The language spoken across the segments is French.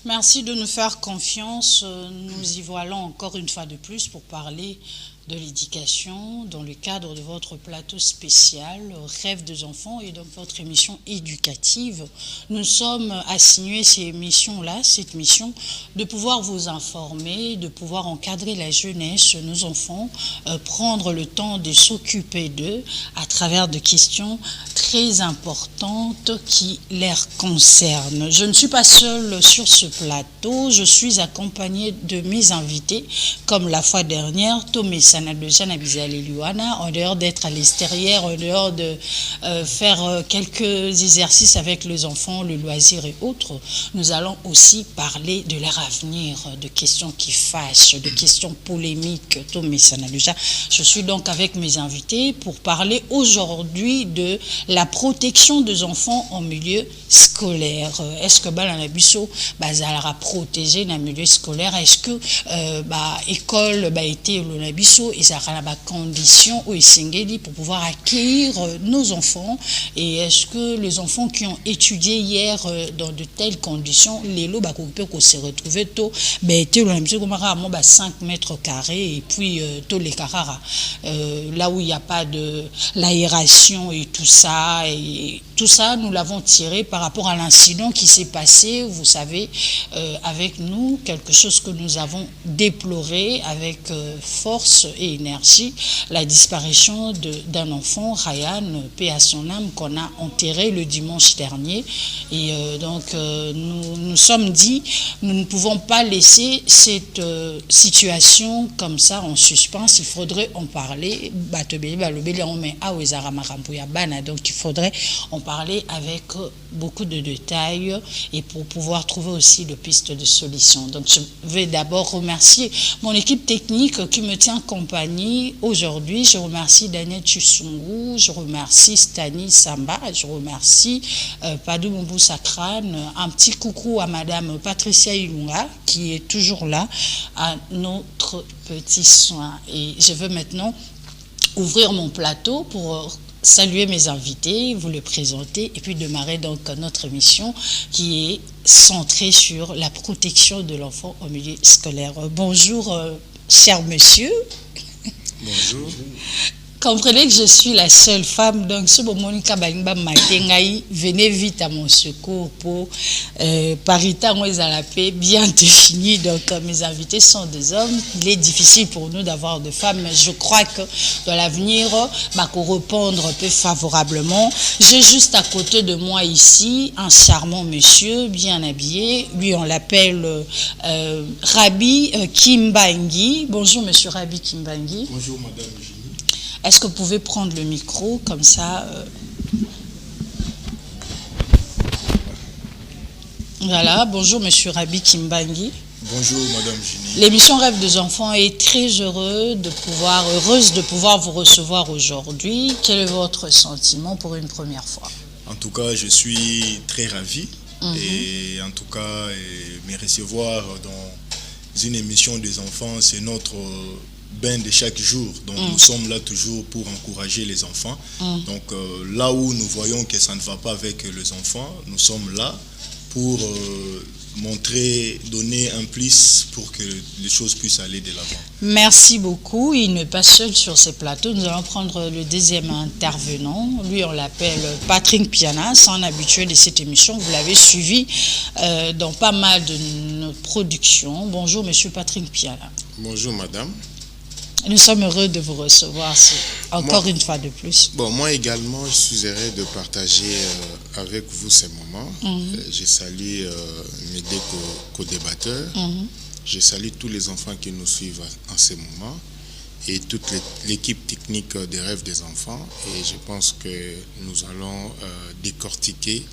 Merci de nous faire confiance. Nous y voilà encore une fois de plus pour parler de l'éducation dans le cadre de votre plateau spécial Rêve des enfants et donc votre émission éducative. Nous sommes assignés cette mission de pouvoir vous informer, de pouvoir encadrer la jeunesse, nos enfants, prendre le temps de s'occuper d'eux à travers des questions très importantes qui les concernent. Je ne suis pas seule sur ce plateau, je suis accompagnée de mes invités, comme la fois dernière, Tomé en dehors d'être à l'extérieur, en dehors de faire quelques exercices avec les enfants, le loisir et autres, nous allons aussi parler de leur avenir, de questions qui fâchent, de questions polémiques. Je suis donc avec mes invités pour parler aujourd'hui de la protection des enfants en milieu scolaire. Est-ce que l'anabiso a protégé dans le milieu scolaire? Est-ce que l'école a été l'anabiso et ça a des conditions pour pouvoir accueillir nos enfants? Et est-ce que les enfants qui ont étudié hier dans de telles conditions, les lots qu'on s'est retrouvés tôt, était l'anabiso comme 5 mètres carrés et puis tous les carrara là où il n'y a pas de l'aération et tout ça, nous l'avons tiré par rapport à l'incident qui s'est passé, vous savez, avec nous, quelque chose que nous avons déploré avec force et énergie, la disparition d'un enfant, Ryan, paix à son âme, qu'on a enterré le dimanche dernier. Et donc, nous sommes dit, nous ne pouvons pas laisser cette situation comme ça en suspens, il faudrait en parler. Donc, il faudrait en parler avec beaucoup de détails et pour pouvoir trouver aussi des pistes de solutions. Donc, je vais d'abord remercier mon équipe technique qui me tient compagnie aujourd'hui. Je remercie Daniel Tchussungu, je remercie Stani Samba, je remercie Padou Mbou Sakran. Un petit coucou à Madame Patricia Ilunga qui est toujours là à notre petit soin. Et je veux maintenant ouvrir mon plateau pour saluer mes invités, vous les présenter et puis démarrer donc notre émission qui est centrée sur la protection de l'enfant au milieu scolaire. Bonjour, cher monsieur. Bonjour. Comprenez que je suis la seule femme, donc ce Monica Balimba Matengaï, venez vite à mon secours pour parita à la paix bien définie. Donc mes invités sont des hommes. Il est difficile pour nous d'avoir des femmes, mais je crois que dans l'avenir, qu'on répondre peu favorablement. J'ai juste à côté de moi ici un charmant monsieur bien habillé. Lui on l'appelle Rabi Kimbangi. Bonjour monsieur Rabi Kimbangi. Bonjour madame. Est-ce que vous pouvez prendre le micro comme ça Voilà, bonjour Monsieur Rabi Kimbangi. Bonjour Madame Gini. L'émission Rêve des enfants est très heureuse de pouvoir vous recevoir aujourd'hui. Quel est votre sentiment pour une première fois? En tout cas, je suis très ravi et en tout cas, me recevoir dans une émission des enfants, c'est notre bain de chaque jour. Donc nous sommes là toujours pour encourager les enfants. Donc là où nous voyons que ça ne va pas avec les enfants, nous sommes là pour montrer, donner un plus pour que les choses puissent aller de l'avant. Merci beaucoup. Il n'est pas seul sur ces plateaux. Nous allons prendre le deuxième intervenant. Lui, on l'appelle Patrick Piana. C'est un habitué de cette émission. Vous l'avez suivi dans pas mal de nos productions. Bonjour, monsieur Patrick Piana. Bonjour, madame. Nous sommes heureux de vous recevoir encore une fois de plus. Bon, moi également, je suis heureux de partager avec vous ces moments. Je salue mes deux co-débatteurs. Je salue tous les enfants qui nous suivent en ces moments et toute l'équipe technique des Rêves des enfants. Et je pense que nous allons décortiquer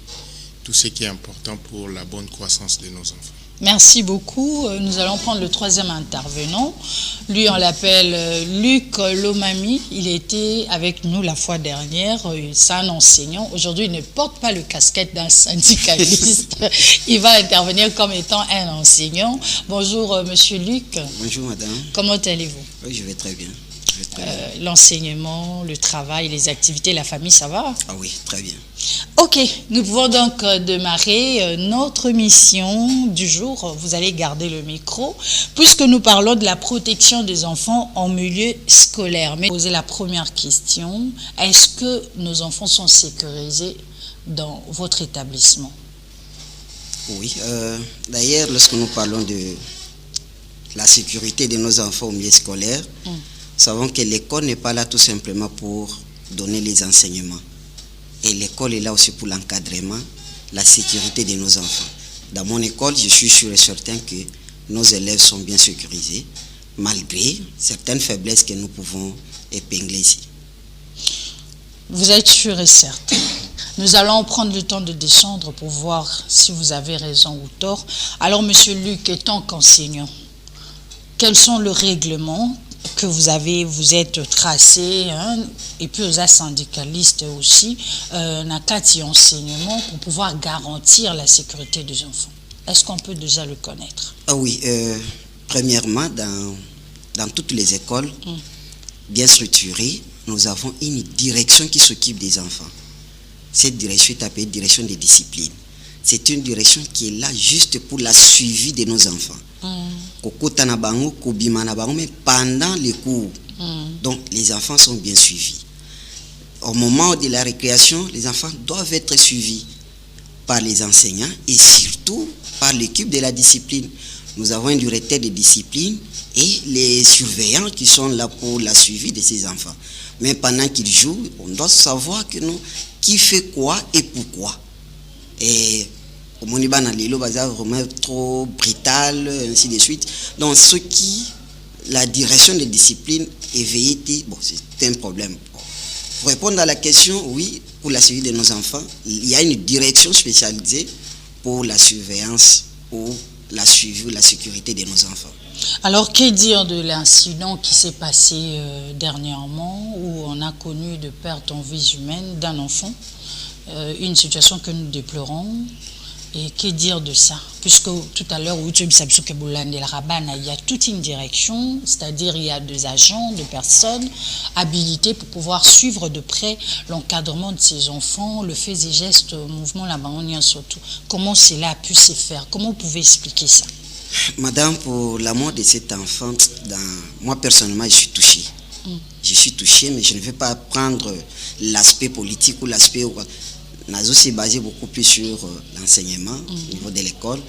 tout ce qui est important pour la bonne croissance de nos enfants. Merci beaucoup. Nous allons prendre le troisième intervenant. Lui, on l'appelle Luc Lomami. Il était avec nous la fois dernière. C'est un enseignant. Aujourd'hui, il ne porte pas le casquette d'un syndicaliste. Il va intervenir comme étant un enseignant. Bonjour, monsieur Luc. Bonjour, madame. Comment allez-vous? Oui, je vais très bien. L'enseignement, le travail, les activités, la famille, ça va? Ah oui, très bien. Ok, nous pouvons donc démarrer notre mission du jour. Vous allez garder le micro, puisque nous parlons de la protection des enfants en milieu scolaire. Mais poser la première question, est-ce que nos enfants sont sécurisés dans votre établissement? Oui, d'ailleurs, lorsque nous parlons de la sécurité de nos enfants au milieu scolaire, nous savons que l'école n'est pas là tout simplement pour donner les enseignements. Et l'école est là aussi pour l'encadrement, la sécurité de nos enfants. Dans mon école, je suis sûr et certain que nos élèves sont bien sécurisés, malgré certaines faiblesses que nous pouvons épingler ici. Vous êtes sûr et certain. Nous allons prendre le temps de descendre pour voir si vous avez raison ou tort. Alors, Monsieur Luc, étant qu'enseignant, quels sont les règlements que vous êtes tracés, hein, et puis aux syndicalistes aussi, nakati enseignement pour pouvoir garantir la sécurité des enfants? Est-ce qu'on peut déjà le connaître? Ah oui, premièrement, dans toutes les écoles bien structurées, nous avons une direction qui s'occupe des enfants. Cette direction est appelée direction des disciplines. C'est une direction qui est là juste pour la suivi de nos enfants. Mais pendant les cours, donc les enfants sont bien suivis. Au moment de la récréation, les enfants doivent être suivis par les enseignants et surtout par l'équipe de la discipline. Nous avons un directeur de discipline et les surveillants qui sont là pour la suivi de ces enfants. Mais pendant qu'ils jouent, on doit savoir que nous, qui fait quoi et pourquoi. Et au Moniban, les vraiment trop brutal, ainsi de suite. Donc, ce qui, la direction de discipline est veillée, bon, c'est un problème. Pour répondre à la question, oui, pour la suivi de nos enfants, il y a une direction spécialisée pour la surveillance ou la suivi ou la sécurité de nos enfants. Alors, que dire de l'incident qui s'est passé dernièrement où on a connu de perte en vie humaine d'un enfant, une situation que nous déplorons? Et que dire de ça? Puisque tout à l'heure, il y a toute une direction, c'est-à-dire il y a des agents, des personnes habilitées pour pouvoir suivre de près l'encadrement de ces enfants, le fait des gestes, mouvements, la banane surtout. Comment cela a pu se faire? Comment vous pouvez expliquer ça? Madame, pour la mort de cet enfant, moi personnellement, je suis touché. Je suis touché, mais je ne vais pas prendre l'aspect politique ou l'aspect... Nazo s'est basé beaucoup plus sur l'enseignement au niveau de l'école.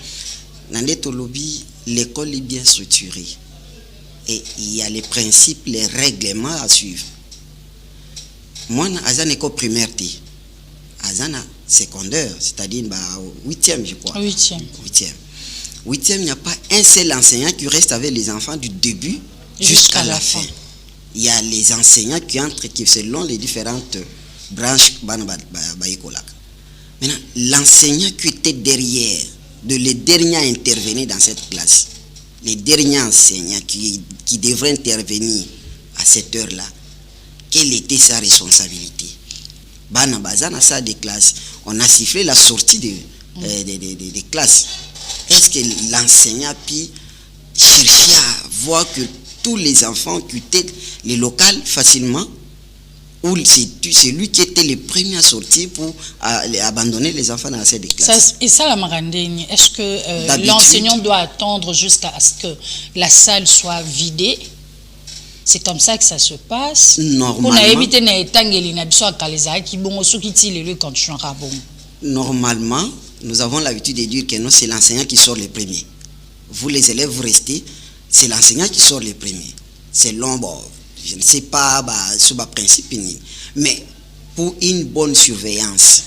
L'école est bien structurée. Et il y a les principes, les règlements à suivre. Moi, à une école primaire, à une secondaire, c'est-à-dire 8e, je crois. 8e, il n'y a pas un seul enseignant qui reste avec les enfants du début jusqu'à la fin. Il y a les enseignants qui entrent selon les différentes branches. Maintenant, l'enseignant qui était derrière, les derniers à intervenir dans cette classe, les derniers enseignants qui devraient intervenir à cette heure-là, quelle était sa responsabilité? Dans la salle de classe, on a sifflé la sortie des classes. Est-ce que l'enseignant a pu chercher à voir que tous les enfants quittaient les locales facilement? Ou c'est lui qui était le premier à sortir pour abandonner les enfants dans la salle de classe? Et ça, la Marandaigne, est-ce que l'enseignant doit attendre jusqu'à ce que la salle soit vidée? C'est comme ça que ça se passe? Normalement, nous avons l'habitude de dire que non, c'est l'enseignant qui sort le premier. Vous, les élèves, vous restez, c'est l'enseignant qui sort le premier. C'est l'ombre. Je ne sais pas sur le principe, mais pour une bonne surveillance,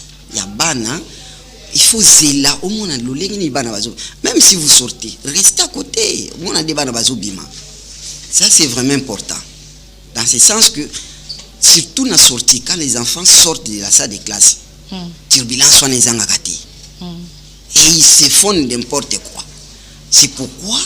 il faut zéla au moins même si vous sortez, restez à côté. Ça, c'est vraiment important. Dans ce sens que, surtout dans la sortie, quand les enfants sortent de la salle de classe, turbulence soit les angakati. Et ils se font n'importe quoi. C'est pourquoi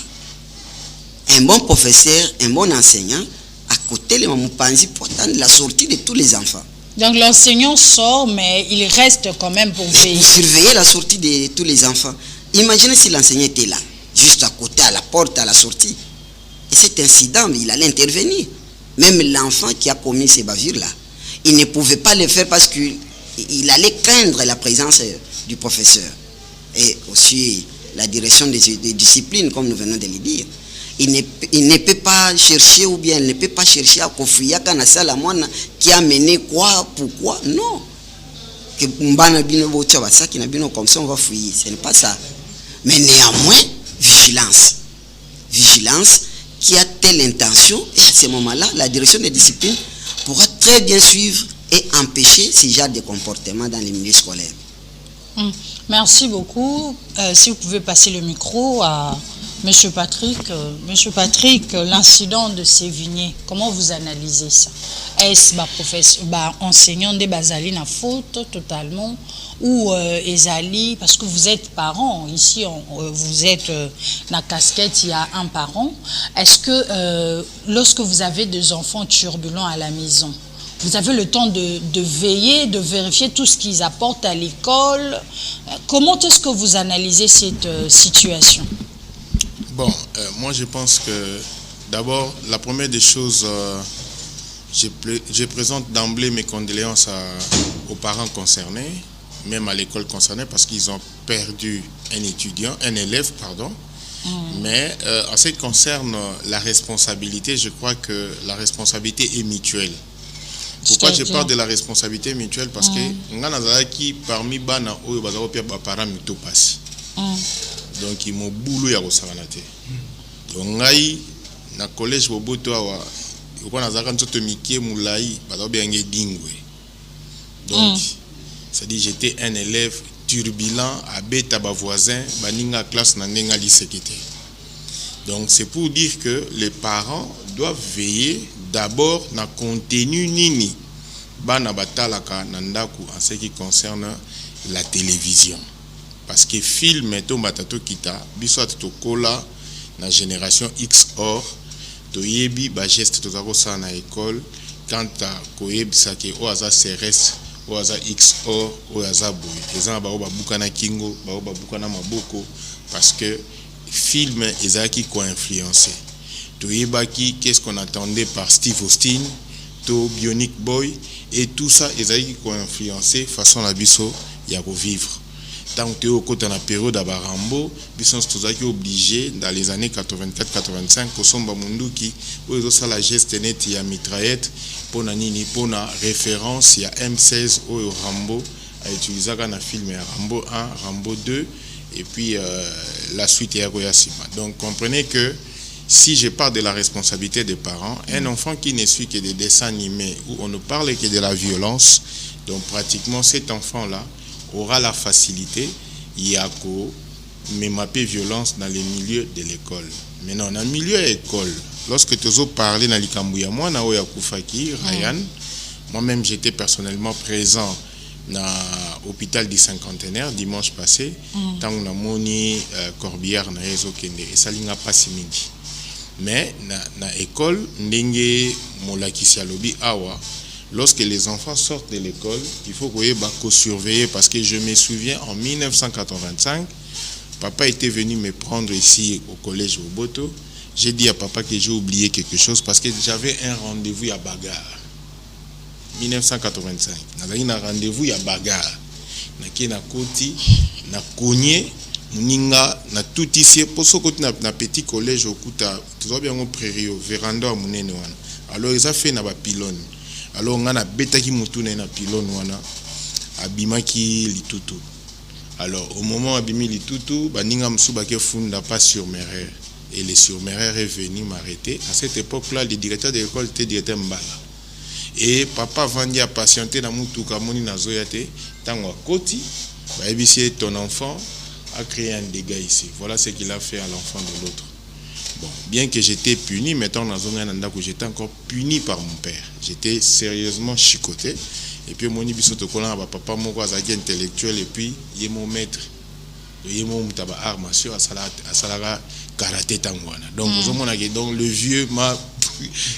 un bon professeur, un bon enseignant, à côté les mamoupanzi pour attendre la sortie de tous les enfants. Donc l'enseignant sort, mais il reste quand même pour veiller. Pour surveiller la sortie de tous les enfants. Imaginez si l'enseignant était là, juste à côté, à la porte, à la sortie. Et cet incident, il allait intervenir. Même l'enfant qui a commis ces bavures-là, il ne pouvait pas le faire parce qu'il allait craindre la présence du professeur. Et aussi la direction des disciplines, comme nous venons de le dire. Il ne peut pas chercher ou bien il ne peut pas chercher à confouiller la moine qui a mené quoi, pourquoi. Non. Que comme ça on va fouiller. Ce n'est pas ça. Mais néanmoins, vigilance. Vigilance qui a telle intention, et à ce moment-là, la direction des disciplines pourra très bien suivre et empêcher ce genre de comportement dans les milieux scolaires. Merci beaucoup. Si vous pouvez passer le micro à M. Patrick. Monsieur Patrick, l'incident de Sévigné, comment vous analysez ça? Est-ce enseignant de Bazali na faute totalement ou Ezali, parce que vous êtes parent, ici vous êtes la casquette, il y a un parent. Est-ce que lorsque vous avez des enfants turbulents à la maison, vous avez le temps de veiller, de vérifier tout ce qu'ils apportent à l'école? Comment est-ce que vous analysez cette situation? Bon, moi je pense que d'abord, la première des choses, je présente d'emblée mes condoléances aux parents concernés, même à l'école concernée, parce qu'ils ont perdu un élève. Mais en ce qui concerne la responsabilité, je crois que la responsabilité est mutuelle. Pourquoi je parle de la responsabilité mutuelle? Parce que qui parmi bana oyo bazako pia ba parents mito passe. Donc il mo boulot ya kosakanate. Donc ngai na collège boboto awa ko na zaka ntoto mikie mulai bazako biange dingwe. Donc ça dit j'étais un élève turbulent à beta ba voisin baninga classe na ndenga lisekete. Donc c'est pour dire que les parents doivent veiller d'abord na contenu nini bana batalaka na ndaku en ce qui concerne la télévision. Parce que film to batato kita biso atokola na génération X or to yebi ba geste to zako sa na école quand ta koyebisa ke o aza CRS o aza X or o aza boy ezana ba buka na kingo ba buka na maboko parce que film ezaki ko influencer to yebaki qu'est-ce qu'on attendait par Steve Austin to Bionic Boy et tout ça ezaki ko influencer façon la biso ya ko vivre. Tant que au côté de la période à Barambo, bisons tous obligés dans les années 84-85 au somba munduki où ils ont la geste net il y a mitraillette pour nani pour na référence il y a M16 au Rambo a utilisé un film Rambo 1, Rambo 2 et puis la suite est à Sima. Donc comprenez que si je parle de la responsabilité des parents, un enfant qui ne suit que des dessins animés où on ne parle que de la violence, donc pratiquement cet enfant-là aura la facilité yako mémaper violence dans les milieux de l'école. Maintenant, dans le milieu de l'école, lorsque tu as parlé dans l'Ikambuya, moi, na oya Koufaki, Ryan, moi-même j'étais personnellement présent dans l'hôpital du cinquantenaire dimanche passé, tant on a moni Corbière na Ezo Kende, et ça n'a pas si midi. Mais dans l'école, ndenge molakisi alobi awa. Lorsque les enfants sortent de l'école, il faut qu'on surveiller parce que je me souviens en 1985, papa était venu me prendre ici au collège Oboto. J'ai dit à papa que j'ai oublié quelque chose parce que j'avais un rendez-vous à Bagarre. 1985. J'avais un rendez-vous à Bagarre. Na koti, na konye, ninga, na tout ici. Pour ce côté, na petit collège au Kouta, tout bien au prairie, au véranda à Mounene. Alors ils ont fait na pylône. Alors on a betaki mutune na pylône wana abimaki litutu. Alors au moment abimi litutu baninga msuba ke funda pas surmerer et le surmerer est venu m'arrêter. À cette époque-là, le directeur de l'école était directeur Mbala. Et papa vandi a patienté na mutuka moni na zoyate tango koti ba ebisi ton enfant a créé un dégât ici. Voilà ce qu'il a fait à l'enfant de l'autre. Bon, bien que j'étais puni, maintenant dans un endroit où j'étais encore puni par mon père. J'étais sérieusement chicoté. Et puis mon ibisotokola papa moko azaki intellectuel et puis il est mon maître. Il est mon mutaba armation à salara karaté tangwana. Donc donc le vieux m'a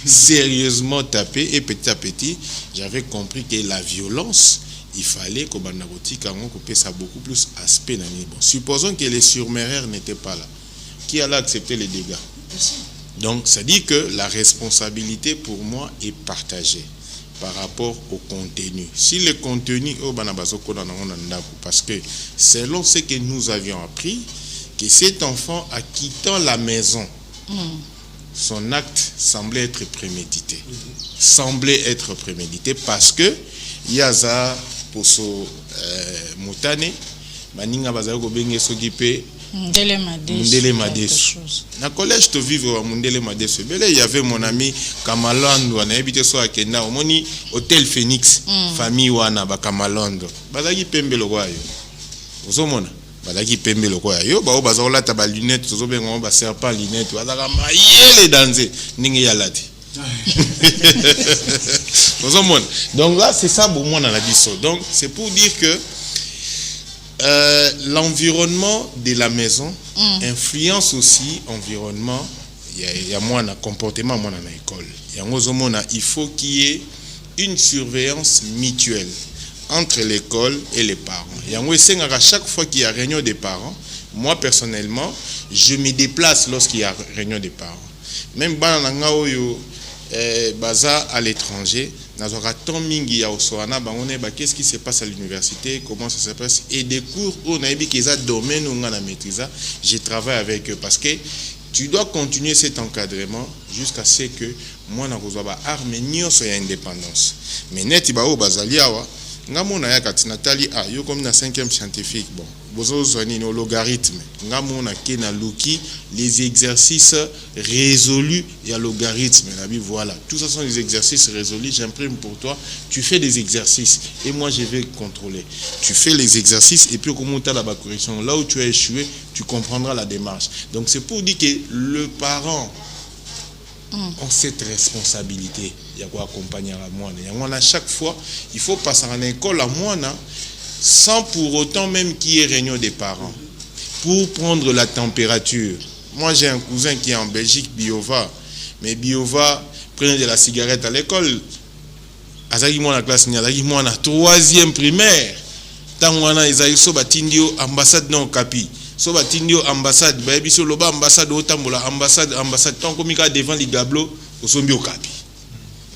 sérieusement tapé et petit à petit, j'avais compris que la violence, il fallait que banagoti kango couper ça beaucoup plus aspect nani. Bon, supposons que les surméreurs n'étaient pas là. Qui allait accepter les dégâts? Donc, ça dit que la responsabilité pour moi est partagée par rapport au contenu. Si le contenu, parce que selon ce que nous avions appris, que cet enfant, en quittant la maison, son acte semblait être prémédité. Semblait être prémédité parce que Yaza, pour ce Moutane, Maninga Bazako Benge s'occuper. Mundele Madesu. Na collège te vivre à Mundele Madesu. Il y avait mon ami Kamalando, on a habité sur Akenda, on moni hôtel Phoenix, famille wana ba Kamalando. Bazaki pembe lo kwa yo. Ozomona. Bazaki pembe lo kwa yo, ba bazola ta ba lunette, tozo bengo ba serpent lunette, bazaka mayele danser ningi ya lati. Ozomona. Donc là c'est ça pour moi dans la biso. Donc c'est pour dire que l'environnement de la maison influence aussi l'environnement. Il y a moins de comportement dans l'école. Il faut qu'il y ait une surveillance mutuelle entre l'école et les parents. À chaque fois qu'il y a réunion des parents, moi personnellement, je me déplace lorsqu'il y a réunion des parents. Même à l'étranger, qu'est-ce qui se passe à l'université, comment ça se passe, et des cours où on a domaine où on a maîtrisé, je travaille avec eux parce que tu dois continuer cet encadrement jusqu'à ce que moi Arménien soit indépendance. Mais net ba o bazaliawa ngamona ya katinatali yo comme na 5e scientifique bon bozo zoni no logarithme ngamona ke na luki les exercices résolus et à logarithme voilà tout ça sont des exercices résolus, j'imprime pour toi, tu fais des exercices et moi je vais contrôler, tu fais les exercices et puis comment tu as la correction là où tu as échoué tu comprendras la démarche. Donc c'est pour dire que le parent ont cette responsabilité. Il y a quoi accompagner à moi. À chaque fois, il faut passer en école à moi sans pour autant même qu'il y ait réunion des parents pour prendre la température. Moi, j'ai un cousin qui est en Belgique, Biova, mais Biova prenait de la cigarette à l'école. Azaki moi la classe, azaki moi la 3e primaire. Tant wana Isaïso batindio ambassade non capi. So batindio ambassade ba biso loba ambassade otambola ambassade tant komika devant les gablo osombi okapi.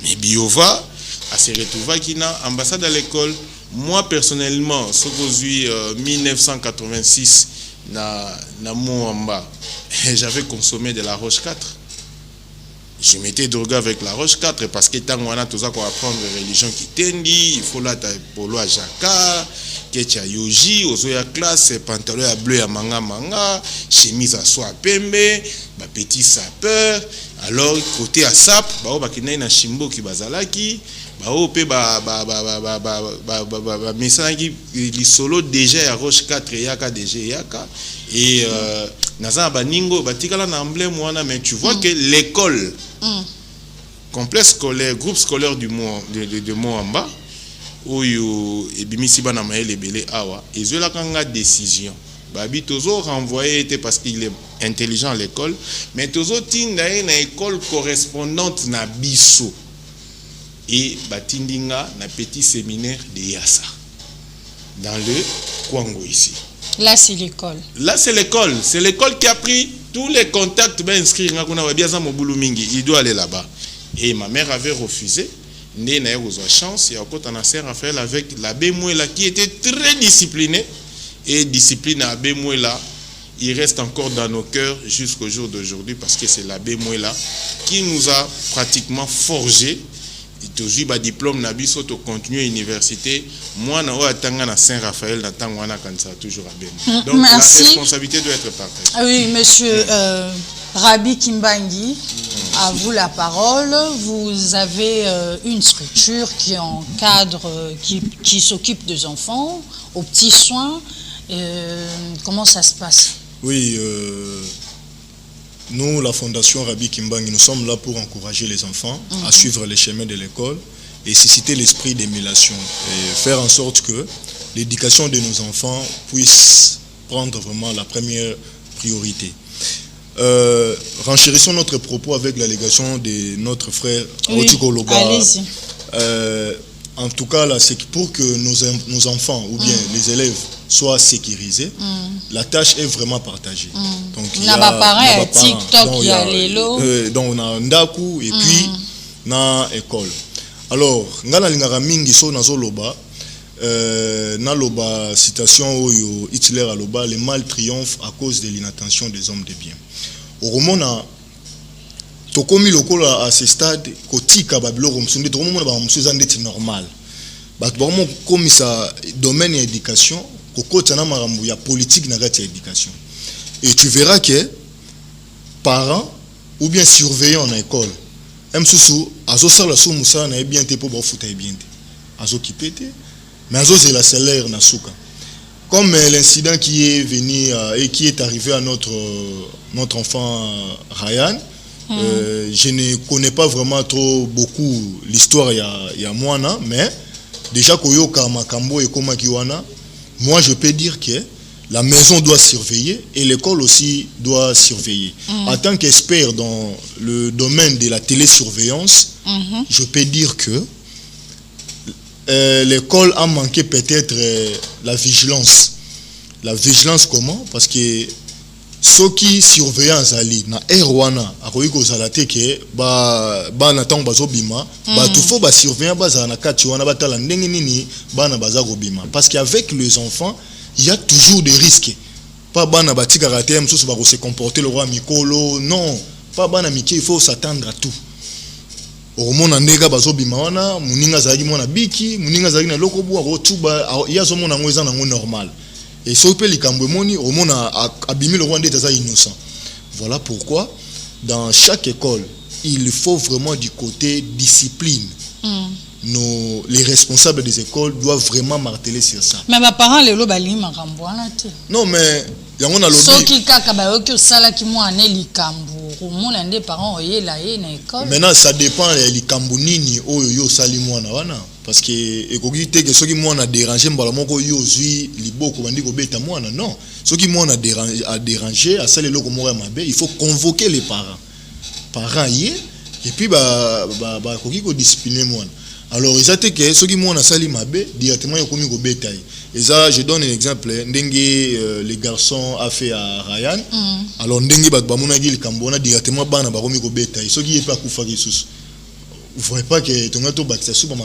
Mais Biova a se retrouvé qui na ambassade à l'école. Moi personnellement, ce que 1986 na Moamba, j'avais consommé de la Roche 4. Je m'étais drogué avec la Roche 4 parce que tant qu'on a tout ça qu'on apprendre religion qui tendi, il faut là polo à Jaka, kecha yoji, ozoya classe, pantalon à bleu à manga, chemise à soie pembe, ba petit sapeur. Alors côté à sap, ba kina na shimbo ki bazalaki, ba pe ba mesanaki li solo déjà à Roche 4 yaka déjà yaka et naza baningo batikala na emblème wana, mais tu vois que l'école complexe scolaire, groupe scolaire de Moamba, où ebimisi bana maele belé awa, ils ont la décision. Babi tozo renvoyé était parce qu'il est intelligent à l'école, mais tozo tinda une école correspondante na biso et batindinga na petit séminaire de Yassa dans le Kwango ici. Là c'est l'école. Là c'est l'école, c'est l'école qui a pris tous les contacts ben inscrits il doit aller là-bas. Et ma mère avait refusé. Né na eu chance et encore en a Raphaël avec l'abbé Mouela qui était très discipliné et discipline à l'abbé Mouela, il reste encore dans nos cœurs jusqu'au jour d'aujourd'hui parce que c'est l'abbé Mouela qui nous a pratiquement forgé. Il a diplôme nabi soto continuer université moi na atanga na Saint-Raphaël na tangwana quand ça toujours à Ben. Donc merci. La responsabilité doit être partagée. Ah oui, monsieur Rabbi Kimbangi, à vous la parole. Vous avez une structure qui encadre, qui s'occupe des enfants aux petits soins. Comment ça se passe? Oui, nous, la Fondation Rabbi Kimbangi, nous sommes là pour encourager les enfants à suivre les chemins de l'école et susciter l'esprit d'émulation et faire en sorte que l'éducation de nos enfants puisse prendre vraiment la première priorité. Renchérissons notre propos avec l'allégation de notre frère Otiko Loba. en tout cas là, c'est pour que nos enfants ou bien les élèves soient sécurisés, la tâche est vraiment partagée. Donc il y a parents TikTok, il y a Lelo, donc on a Ndaku et puis na école. Alors ngana lingara mingi so nazo loba na loba citation oyo Hitler aloba, le mal triomphe à cause de l'inattention des hommes de bien. Au romona tokomi lokola à ce stade kotika babiloko msunde tokomona ba msuza ndeti normal bato vraiment comme ça domaine ya éducation kokota na marambo ya politique na kati ya éducation, et tu verras que parents ou bien surveillants na école msusu azo sala so musa na bien te po ba futa bien te azo kipete mais azo c'est la salaire na suka, comme l'incident qui est venu et qui est arrivé à notre enfant Ryan. Je ne connais pas vraiment trop beaucoup l'histoire il y a moi, mais déjà koyoka makambo et koma kiwana, moi je peux dire que la maison doit surveiller et l'école aussi doit surveiller. En tant qu'expert dans le domaine de la télésurveillance, je peux dire que l'école a manqué peut-être la vigilance. La vigilance comment? Parce que ceux qui surveillent Zali na erwana akoyi kozala te ke ba na tango bazobima ba tout faut ba surveiller ba na kati wana batala ndenge nini bana baza kobima, parce qu'avec les enfants il y a toujours des risques. Pas bana batika raté msusu ba ko se comporter le roi mikolo, non, pas bana miki, il faut s'attendre à tout. Oromona ndega bazobima wana muninga zali mona biki muninga zali na lokobu akotuba ya zo mona ngweza na ngo normal. Et ce que les Cambomoni, au monde a abîmé le roi des innocents. Voilà pourquoi, dans chaque école, il faut vraiment du côté discipline. Les responsables des écoles doivent vraiment marteler sur ça. Mais mes parents, les lots, ils m'ont non, mais il y a un lobby. Ceux qui ont ça qui m'ont amené les Cambou, les parents, ils ont l'école. Maintenant, ça dépend des Cambonini, ou Salimouana. Parce que ceux qui m'ont dérangé, non. Ceux qui m'ont dérangé, il faut convoquer les parents. Parents, et puis, discipliner moi. Alors, ils ont que ceux qui m'ont sali mabé, directement, ils ont bétail. Et ça, je donne un exemple. Les garçons a fait à Ryan. Alors, Ndengue Batbamounagil Kambona, directement, Bana Baromi bétail. Ceux qui n'ont pas Koufagi sous. Vous ne voyez pas que ton gâteau bâti sous ma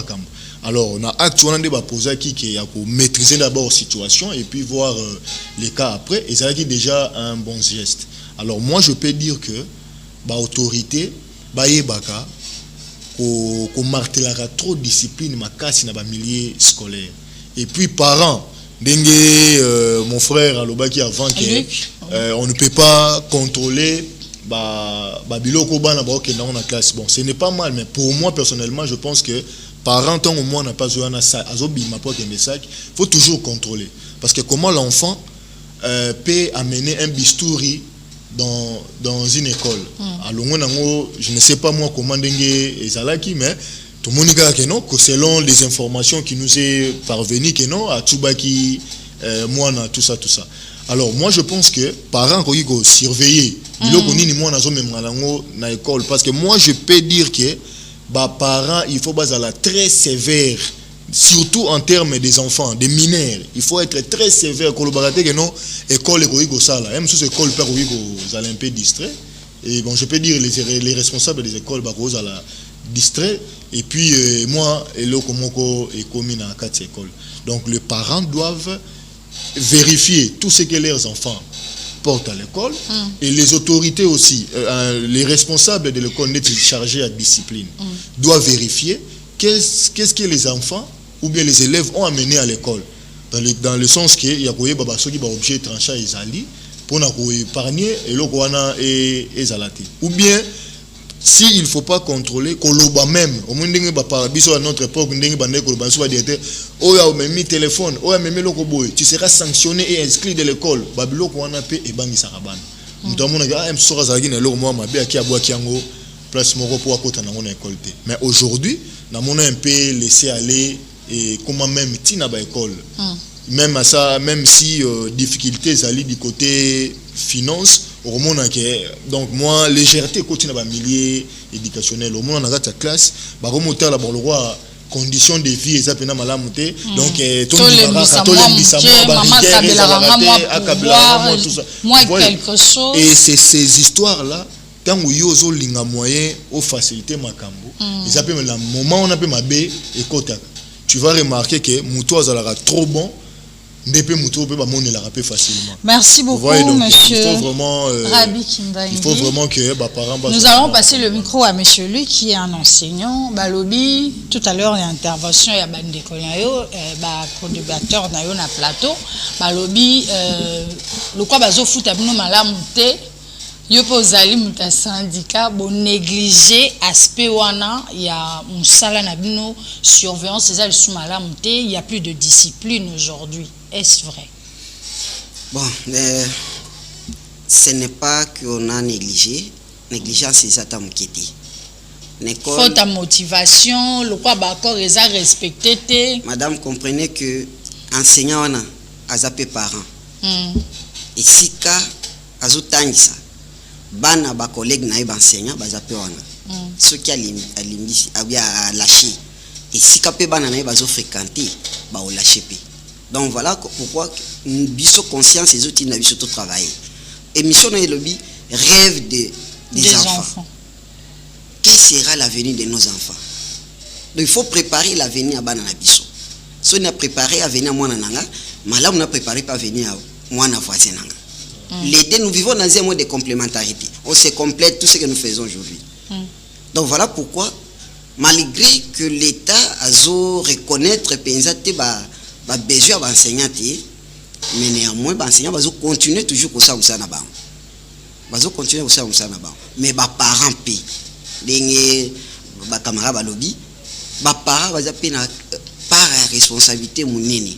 cam. Alors, on a actuellement posé qui a maîtriser d'abord la situation et puis voir les cas après. Et ça a déjà un bon geste. Alors, moi, je peux dire que l'autorité, qu'on martelera trop de discipline ma casse dans le milieu scolaire. Et puis, parents, mon frère Alobaki avant on ne peut pas contrôler. Biloko bana ba ok dans la classe. Bon, ce n'est pas mal, mais pour moi personnellement, je pense que parents tant au moins n'a pas joué à ça azobima pour un message, faut toujours contrôler, parce que comment l'enfant peut amener un bistouri dans une école. Alors je ne sais pas moi comment dengue ezalaki, mais tout le monde dit que non, que selon les informations qui nous est parvenues que non à Tsubaki moi tout ça. Alors moi je pense que parents qui doivent surveiller na école, parce que moi je peux dire que parents il faut être très sévère, surtout en termes des enfants, des mineurs. Il faut être très sévère que non école même si école peut un peu distrait. Et bon, je peux dire les responsables des écoles la distrait, et puis moi et le komoko et commune à 4 écoles. Donc les parents doivent vérifier tout ce que leurs enfants portent à l'école, et les autorités aussi, les responsables de l'école chargés à discipline doivent vérifier qu'est-ce que les enfants ou bien les élèves ont amené à l'école, dans le sens que il y a ceux qui sont obligés de trancher les alliés pour épargner et zalati, ou bien s'il ne faut pas contrôler, koloba même, au moins à notre époque, téléphone, tu seras sanctionné et inscrit de l'école. Mais aujourd'hui, on a un peu laissé aller et comment même tina ba école. Même à ça, même si difficultés allaient du côté finance, donc moi légèreté continue à milieu éducationnel. Au moins on a la classe, bah remonter là le roi condition de vie eza pena malamu te donc tolembisa moi quelque chose et c'est ces histoires là tango yo ozolinga moyen au faciliter makambo eza pe la moment on a pe mabe ekota tu vas remarquer que muto azalaka trop bon. Merci beaucoup, voyez, donc, monsieur Rabi Kimbangi. Il faut vraiment que parents. Nous allons passer le micro à monsieur Luc qui est un enseignant. Balobi, tout à l'heure, il y a intervention, il y a Bandeko Nayo, co-débatteur Nayo na plateau. Balobi, le quoi bazo fout abino malamute. Yo pozali muta syndicat bon négliger aspect wana il y a musala na bino surveillance les sous malamute, il y a plus de discipline aujourd'hui. Est-ce vrai? Bon, ce n'est pas qu'on a négligé. Négligence, c'est ça, t'as m'inquiété. Faut ta motivation, le quoi d'accord, les a respecté. Madame, comprenez que enseignant, on a zappé parents. Et si cas, azo tangisa, bana ba collègue na ba enseignant, ba zappé on. Ceux qui a lâché. Et si cas pe bana na ba zo fréquenter, ba o lâché pe. Donc voilà pourquoi biso conscience les outils n'a surtout travailler. Et mission dans le lobby rêve des enfants. Quel sera l'avenir de nos enfants? Donc il faut préparer l'avenir à banana biso. Si on a préparé l'avenir à moi nanga, malheureusement on a préparé pas l'avenir à moi na voisin nanga. Les deux nous vivons dans un mode de complémentarité. On se complète tout ce que nous faisons aujourd'hui. Donc voilà pourquoi malgré que l'État a reconnaître pensate besoin d'enseignants, mais néanmoins l'enseignant va continuer toujours comme ça na ba. Va continuer comme ça na ba. Mais ba parents pi les ba camarades ba lobby ba parents va zapper na par responsabilité munene.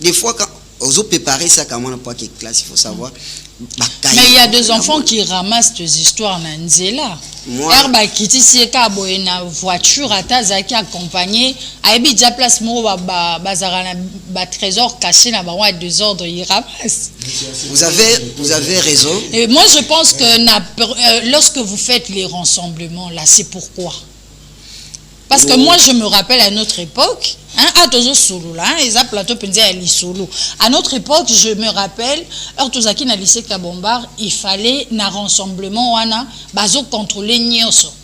Des fois quand on préparer ça comme on pas que classe il faut savoir. Mais il y a des enfants qui ramassent des histoires na nzela. Herba kiti si ka boyena voiture atazaki accompagné aibi déjà place mo bazara na ba trésor caché na ba wa désordre il ramasse. Vous avez raison. Et moi je pense que lorsque vous faites les rassemblements là c'est pourquoi? Parce que moi, je me rappelle à notre époque, à notre époque, je me rappelle, na lycée Kabombar, il fallait un rassemblement, contrôler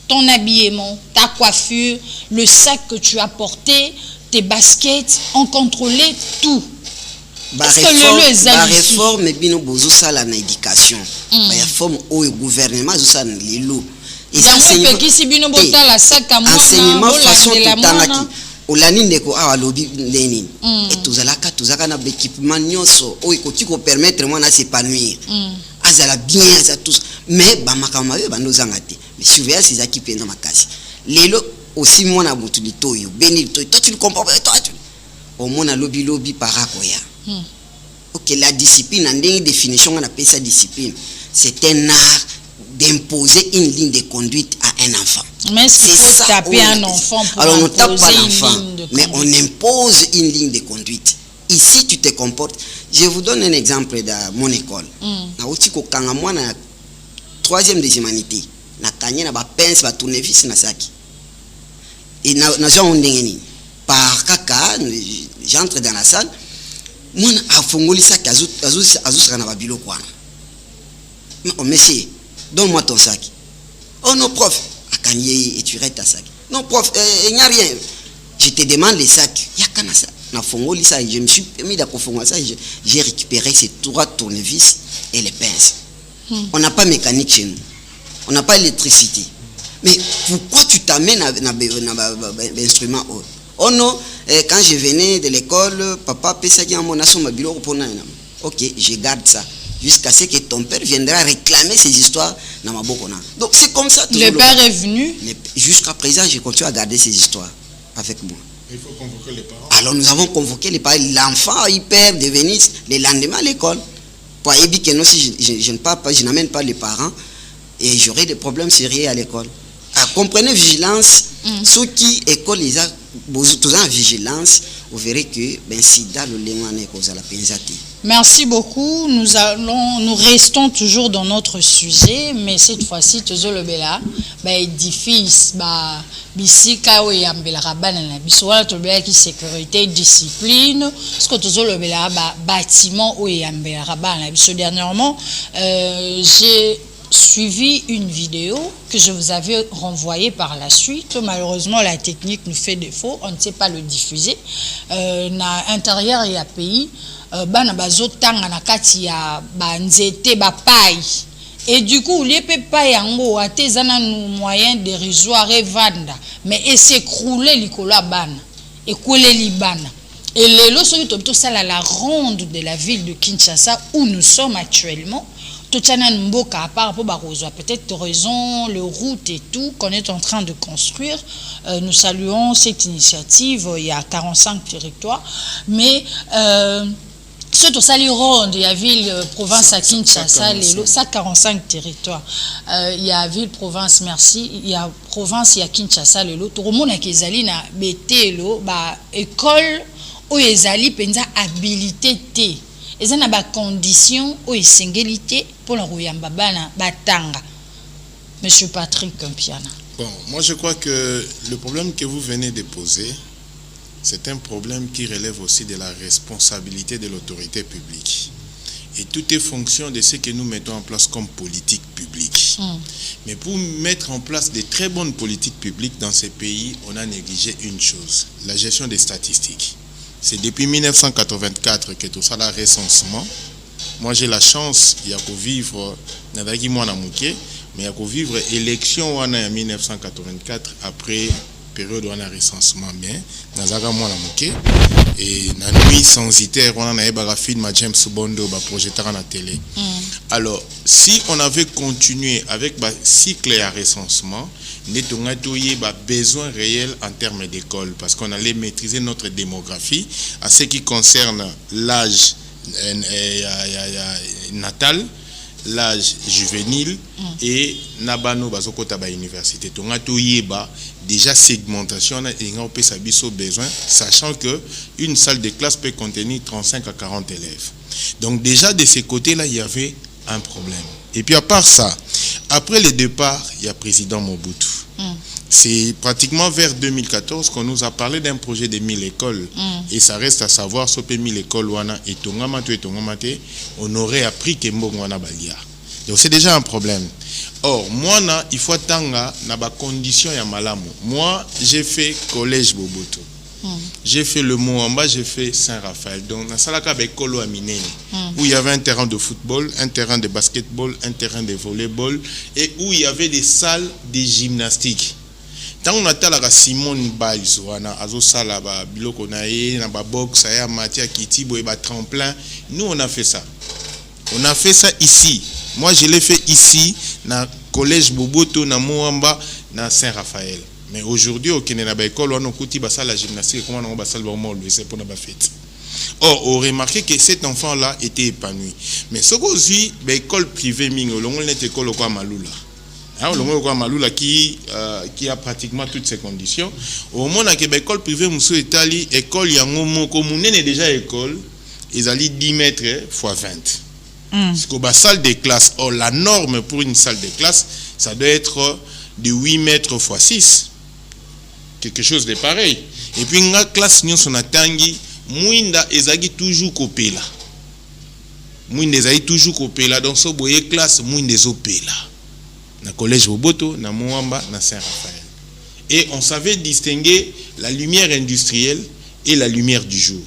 ton habillement, ta coiffure, le sac que tu as porté, tes baskets, on contrôlait tout. Parce que la réforme, bino bozo sala na éducation. La réforme au gouvernement, zo sala lelo. Enseignement façon tutangaki olani ndeko awa lobi ndeni et tuzalaka na équipement nyonso o ikoti ko permettre moi na s'épanouir azala bien ça tous mais ba makama yo bandozanga te mais surveillance ces équipes na makasi lelo aussi moi na butu litoyo beni litoyo toi tu le comprends pas toi tu au mona lobi parakoya. OK, la discipline en définition on appelle ça discipline, c'est un art d'imposer une ligne de conduite à un enfant. Mais c'est ça, taper un enfant pour alors on tape pas l'enfant, mais on impose une ligne de conduite. Ici tu te comportes. Je vous donne un exemple de mon école. Na otiko kanga mwana 3e des humanités. Na kanye na ba pince ba tournevis na saki. Et na jean ndengeni. Par kaka j'entre dans la salle. Mwana afongoli saki azu na ba biloko wana. Oh monsieur, donne-moi ton sac. Oh non, prof. Et tu restes ta sac. Non, prof, il n'y a rien. Je te demande les sacs. Il y a qu'un sac. Je me suis mis d'accord ça. J'ai récupéré ces 3 tournevis et les pinces. On n'a pas mécanique chez nous. On n'a pas électricité. Mais pourquoi tu t'amènes à l'instrument? Oh non, quand je venais de l'école, papa pesa qui a mon assomme à bureau pour naina. OK, je garde ça. Jusqu'à ce que ton père viendra réclamer ces histoires dans ma bokona. Donc c'est comme ça. Le père est venu. Jusqu'à présent, je continue à garder ces histoires avec moi. Il faut convoquer les parents. Alors nous avons convoqué les parents. L'enfant, il perd de venir le lendemain à l'école. Pour éviter que non, si je n'amène pas les parents, et j'aurai des problèmes sérieux à l'école. Comprenez vigilance. Ceux qui école les a tous en vigilance, vous verrez que ben sida le lengane cause la penzati. Merci beaucoup. Nous restons toujours dans notre sujet, mais cette fois-ci, toujours le bela, édifice, bisika ou yambela rabana na bisola to bela qui sécurité, discipline, ce que toujours le bela bâtiment ou yambela rabana na biso. Dernièrement, j'ai suivi une vidéo que je vous avais renvoyée par la suite. Malheureusement, la technique nous fait défaut, on ne sait pas le diffuser. Na intérieur il y a pays bana bazotanga na kati ya banzete ba paille et du coup les pepa yango atezana nous moyen dérisoire vanda mais et s'écrouler likola bana et couler libana et lelo soki to sala la ronde de la ville de Kinshasa où nous sommes actuellement. Mboka, par rapport à peut-être raison, le route et tout qu'on est en train de construire. Nous saluons cette initiative. Il y a 45 territoires, mais surtout ça les rondes. Il y a ville province à Kinshasa, ça 45 territoires. Il y a ville province merci. Il y a province il y a Kinshasa le lot. Tout le monde a qu'ils na bété lo école où ils allaient pensa habilité té. Ils ont des conditions ou une singulité pour le royaume batanga. Monsieur Patrick Mpiana. Bon, moi je crois que le problème que vous venez de poser, c'est un problème qui relève aussi de la responsabilité de l'autorité publique. Et tout est fonction de ce que nous mettons en place comme politique publique. Mais pour mettre en place de très bonnes politiques publiques dans ces pays, on a négligé une chose, la gestion des statistiques. C'est depuis 1984 que tout ça là recensement. Moi j'ai la chance il y a qu'au vivre nadaki mwana muke mais il y a qu'au vivre élection en 1984 après période où on a recensement bien nazaka mwana muke et na nuit censitaire on a eba film James Bondo ba projeter à la télé. Alors si on avait continué avec ba cycle à recensement nous avons besoin réel en termes d'école parce qu'on allait maîtriser notre démographie à ce qui concerne l'âge natal, l'âge juvénile et nabano bazokota ba université. Donc déjà segmentation et on peut besoin sachant que une salle de classe peut contenir 35 à 40 élèves. Donc déjà de ces côtés-là il y avait un problème. Et puis à part ça, après le départ, il y a président Mobutu. C'est pratiquement vers 2014 qu'on nous a parlé d'un projet de 1000 écoles. Et ça reste à savoir, si 1000 écoles, on aurait appris que Mbongwana Balia. Donc c'est déjà un problème. Or, moi, il faut attendre na condition ya malamu. Moi, j'ai fait collège Boboto. J'ai fait le Moamba, j'ai fait Saint-Raphaël. Donc, dans Salaka Bekolo à Minene, où il y avait un terrain de football, un terrain de basketball, un terrain de volleyball, et où il y avait des salles de gymnastique. Tant on a la Simone Biles, on a Azosala, Biloko Nae, Naba boxe, Aya Matia Kitibo et tremplin. Nous, on a fait ça. On a fait ça ici. Moi, je l'ai fait ici, dans le collège Boboto, dans Moamba, dans Saint-Raphaël. Mais aujourd'hui, au Kenya, on a la gymnastique, comment on a c'est pour la fête. Or, on remarqué que cet enfant-là était épanoui. Mais ce qu'on dit, l'école privée, l'école au Malula. Malula qui a pratiquement toutes ces conditions. Au moment où l'école privée, Italie, école, il y a un commune déjà école, ils allaient 10 mètres x 20. Parce que la salle de classe, or la norme pour une salle de classe, ça doit être de 8 mètres x 6. Quelque chose de pareil. Et puis, la classe, nous sommes tangi, Mouinda ezagi toujours copé là. Mouinda ezagi toujours copé là. Donc, so boye classe, Mouinda ezopé là. Na collège Boboto, na Moamba, na Saint-Raphaël. Et on savait distinguer la lumière industrielle et la lumière du jour.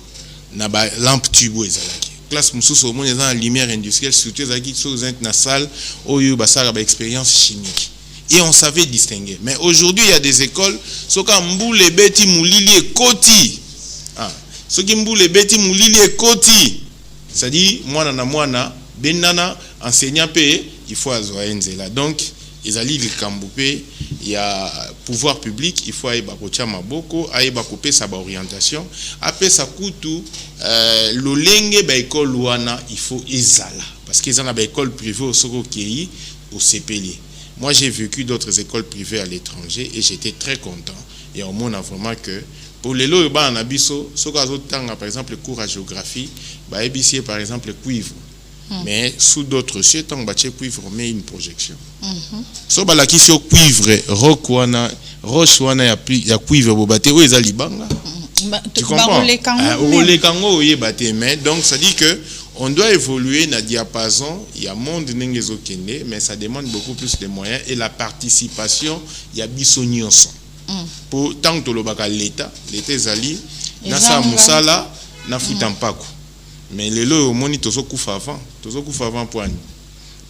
Na ba lampe tubo ezalaki. Classe mususu au monde ezana la lumière industrielle, surtout ezaki so na salle oyo basara ba expérience chimique. Et on savait distinguer. Mais aujourd'hui, il y a des écoles, ce qui mboule beti moulili et koti. Ce qui mboule beti moulili et koti. C'est-à-dire, moi, benana, enseignant payé, il faut azoaenze là. Donc, ils allaient le camboupé, il y a pouvoir public, il faut aller bakocha maboko, aller bakopé sa orientation. Après ça coûte l'olenge ba école louana, il faut ezala. Parce qu'ils ont une école privée au Soko Kei, au CPLI. Moi, j'ai vécu d'autres écoles privées à l'étranger et j'étais très content. Et on montre vraiment que pour les lots urbains en abisso, ce qu'on a par exemple cours à géographie, bah ébicier par exemple cuivre. Mais sous d'autres cieux, tant que cuivre met une projection. So bah la question cuivre, roche wana ya cuivre bobate ou les alibanga. Tu comprends? Mais donc ça dit que on doit évoluer dans le diapason. Il y a monde n'engezokende, mais ça demande beaucoup plus de moyens et la participation. Il y a bisonionson. Pour tant que l'État zali, na sa musala, na futampako. Mais les lots au moni tozo kufa avant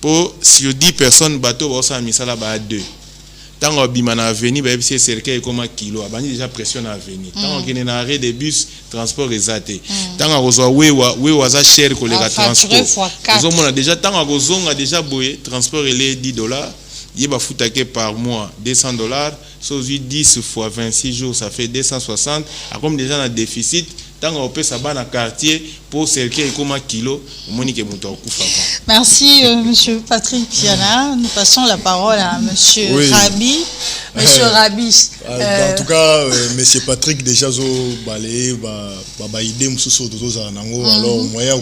pour sur 10 personnes bateau ba sa misala ba 2. Tant que bimana avenir ba c'est cercle comme kilo abani déjà pression à avenir. Tant que na arrêt de bus transport exaté. Tant que ozo we za cher ko le transport. Ozo mona déjà tant que ozonga déjà boye transport il est $10. Il va foutre par mois $200. So 10 fois 26 jours ça fait 260. A comme déjà un déficit. Tant que ça va dans quartier pour cercle comme kilo monique muto kufa. Merci monsieur Patrick Piana. Nous passons la parole à monsieur Rabi. Monsieur Rabi. En tout cas monsieur Patrick déjà zo balé ba idée mususu tozo za nango alors moyen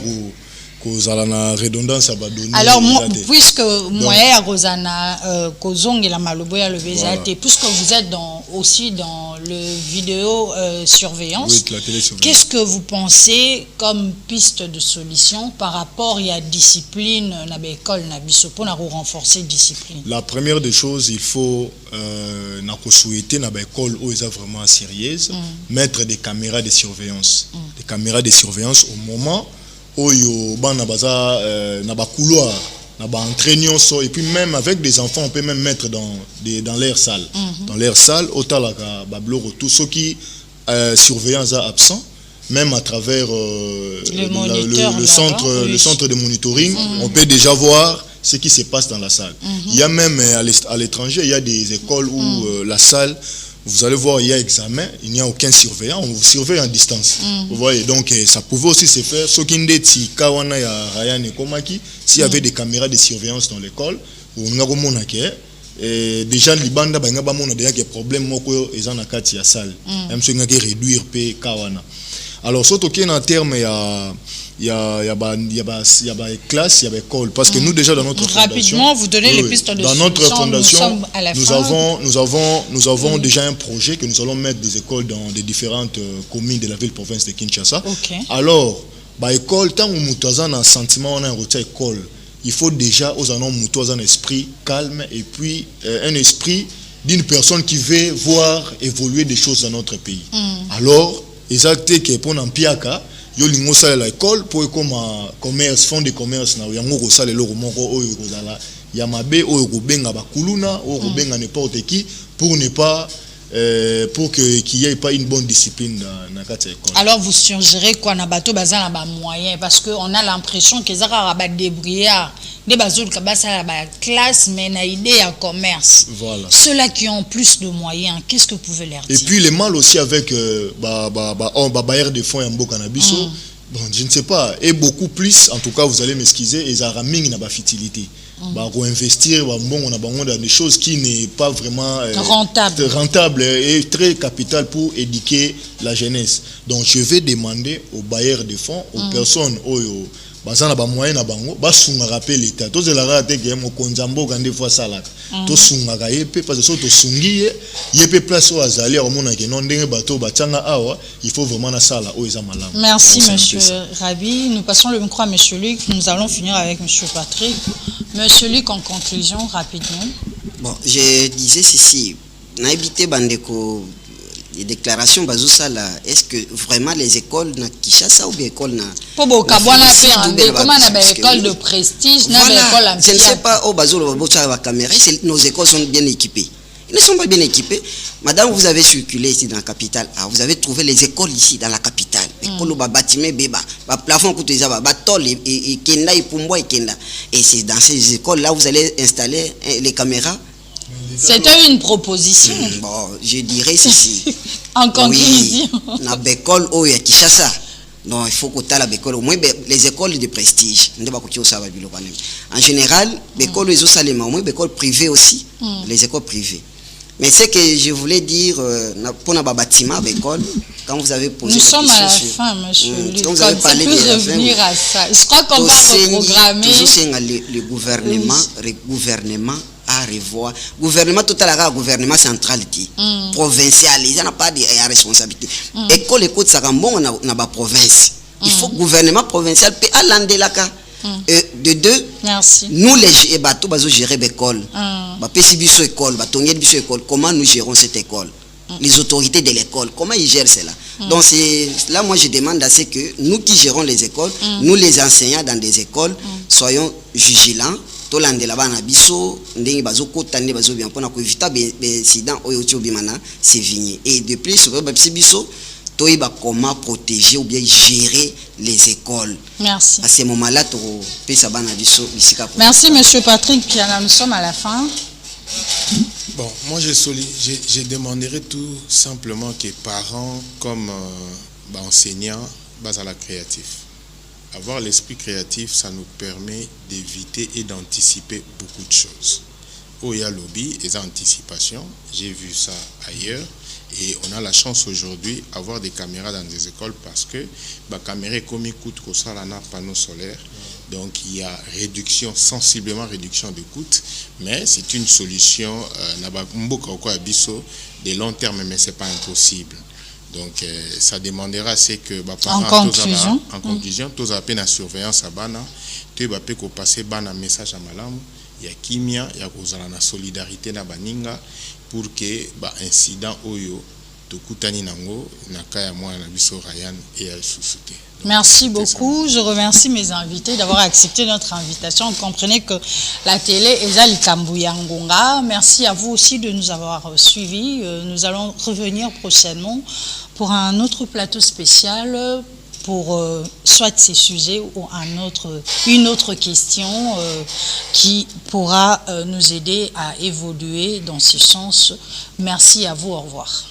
na redondance à donner. Alors puisque moyen à Rosana kozong et la maloboya le VZT puisque vous êtes aussi dans le vidéo surveillance. Oui, la télésurveillance. Qu'est-ce que vous pensez comme piste de solution par rapport à la discipline na l'école na biso pour renforcer discipline? La première des choses, il faut na ko souhaiter na l'école où ils sont vraiment sérieuse mettre des caméras de surveillance. Des caméras de surveillance au moment oyo bana baza na ba couloir na ba entraînement et puis même avec des enfants on peut même mettre dans l'air salle dans l'air salle otalaka ba bloko tout ceux qui surveillance absent même à travers le centre de monitoring on peut déjà voir ce qui se passe dans la salle. Il y a même à l'étranger il y a des écoles où la salle vous allez voir, il y a examen, il n'y a aucun surveillant, on vous surveille en distance. Vous voyez, donc ça pouvait aussi se faire. S'il y avait des caméras de surveillance dans l'école, déjà les bandes il y a des problèmes ils ont la salle. Même si on a réduire p kawana. Alors surtout en termes il y a classe, il y a école parce que nous déjà dans notre fondation rapidement vous donnez les pistes de dans notre fondation nous avons déjà un projet que nous allons mettre des écoles dans des différentes communes de la ville province de Kinshasa. Alors école tant que nous un sentiment on a une école il faut déjà aux un esprit calme et puis un esprit d'une personne qui veut voir évoluer des choses dans notre pays. Alors exacté que pour n'ampiaka yo lingo sala l'école pour comme commerce fond de commerce na yango ko sala loko moko oyo ko zala ya mabe oyo ko benga bakuluna oyo ko benga n'importe qui pour ne pas pour que qu'il y ait pas une bonne discipline dans cette école. Alors vous suggérez quoi na bateau bazala ba moyen parce que on a l'impression que ça va débrouillard des bazou kabasa la classe mais na idée à commerce. Voilà. Ceux-là qui ont plus de moyens, qu'est-ce que vous pouvez leur dire? Et puis les mal aussi avec bailleur de fonds en Bokanabisso. Bon, je ne sais pas et beaucoup plus en tout cas vous allez m'excuser et ça ramène na ba fertilité. Investir dans des choses qui n'est pas vraiment rentable et très capital pour éduquer la jeunesse. Donc je vais demander aux bailleurs de fonds, aux personnes oyo bazana ba moyen na bango basunga rappel l'état to zela rate ke mo konzambo kande fois salaka to sunga ka yepe parce que so to sungiye yepe place o azali o mona ke non ndenge bato batanga awa il faut vraiment na sala o eza malamu. Merci monsieur Rabi, nous passons le micro à monsieur Luc, nous allons finir avec monsieur Patrick. Monsieur Luc, en conclusion rapidement. Bon, je disais ceci, na habité bandeko les déclarations bazousa là, est-ce que vraiment les écoles na Kinshasa ou bien école na comment on a école de prestige na école je ne sais pas au bazoulo babocha la caméra, nos écoles sont bien équipées. Ils ne sont pas bien équipés. Madame, vous avez circulé ici dans la capitale. Ah, vous avez trouvé les écoles ici dans la capitale. École ba bâtiment beba, ba plafond couteza ba tol et kenda et pumbo et kenda. Et c'est dans ces écoles là vous allez installer les caméras. C'était une proposition. Bon, je dirais ceci. En conclusion. Oui, na l'école au ya Kinshasa. Non, il faut que tu aies l'école. Au moins, les écoles de prestige. En général, l'école les au moins l'école privée aussi. Les écoles privées. Mais ce que je voulais dire, pour la bâtiment à l'école, quand vous avez posé nous la sommes question à la sur- fin, monsieur. Quand vous avez parlé de la fin, revenir à ça. Je crois qu'on va reprogrammer. Le gouvernement à revoir. Gouvernement total à gouvernement central, provincial, il n'y a pas de responsabilité. École, écoute, ça va bon, on a province. Il faut que le gouvernement provincial peut aller là. De deux, merci. Nous les bateaux, nous gérer l'école. Comment nous gérons cette école? Les autorités de l'école, comment ils gèrent cela? Donc là, moi je demande à ce que nous qui gérons les écoles, nous les enseignants dans des écoles, soyons vigilants. Et de plus, comment protéger ou bien gérer les écoles. Merci. À ce moment-là, merci, monsieur Patrick Piana. Nous sommes à la fin. Bon, moi je demanderais tout simplement que parents comme enseignants basent à la créatif. Avoir l'esprit créatif, ça nous permet d'éviter et d'anticiper beaucoup de choses. Au lobby et anticipation, j'ai vu ça ailleurs et on a la chance aujourd'hui d'avoir des caméras dans des écoles parce que la caméra est comme coûte que ça là panneau solaire. Donc il y a sensiblement réduction de coûts, mais c'est une solution de long terme, mais ce n'est pas impossible. Donc ça demandera c'est que en conclusion, tous à peine à surveillance à bana, tu vas passer bana message à malam, il y a kimia, il y a la solidarité na baninga pour que incident oyo tokutani nango nakaya moi na biso Ryan et à susciter. Merci beaucoup. Je remercie mes invités d'avoir accepté notre invitation. Vous comprenez que la télé est à Likambuyangonga. Merci à vous aussi de nous avoir suivis. Nous allons revenir prochainement pour un autre plateau spécial pour soit ces sujets ou une autre question qui pourra nous aider à évoluer dans ce sens. Merci à vous. Au revoir.